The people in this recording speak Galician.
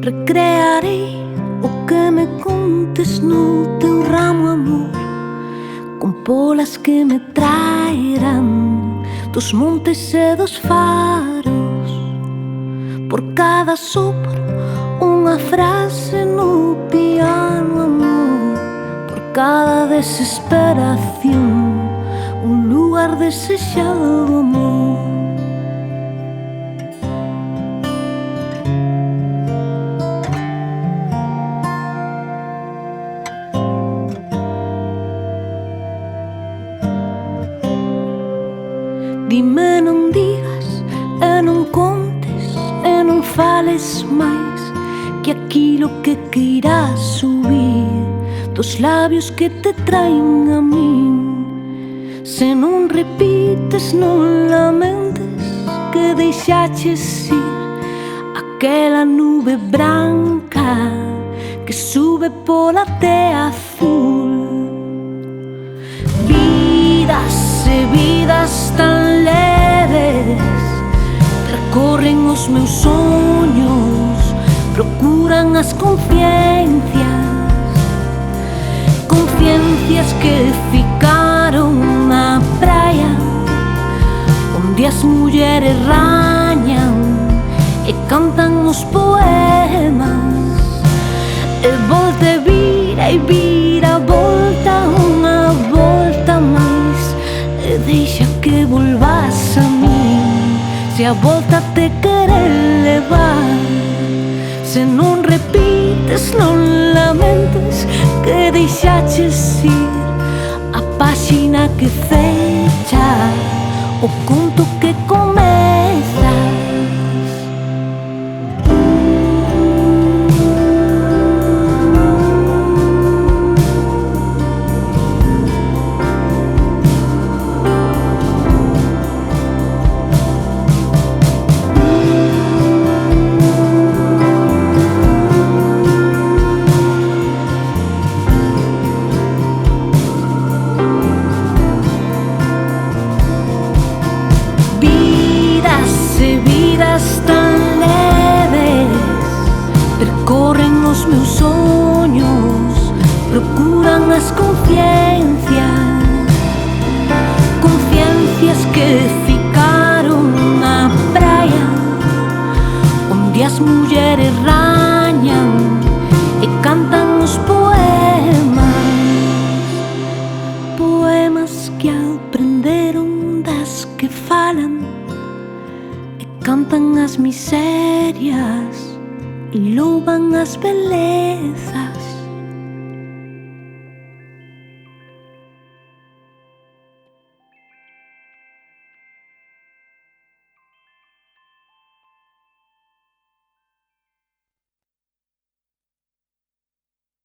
Recrearei o que me contes no teu ramo, amor, con polas que me traerán dos montes e dos faros. Por cada sopro unha frase no piano, amor, por cada desesperación un lugar desexado, amor. Dime, non digas e non contes e non fales máis, que aquilo que queirás subir dos labios que te traen a min. Se non repites, non lamentes que deixaches ir aquela nube branca que sube pola tea azul. Vidas e vidas tan leves recorren os meus soños, procuran as conciencias, conciencias que ficaron na praia onde as mulleres rañan e cantan os poemas. E volta e vira, volta unha volta máis, e deixa que volvas a min, se a volta te quere levar. Se non repites, non lamentes que deixaches ir a páxina que fecha o conto que comeza. Percorren os meus sonhos, procuran as conciencias, conciencias que ficaron na praia onde as mulleres rañan e cantan os poemas, poemas que aprenderon das que falan e cantan as miserias e louvan as belezas.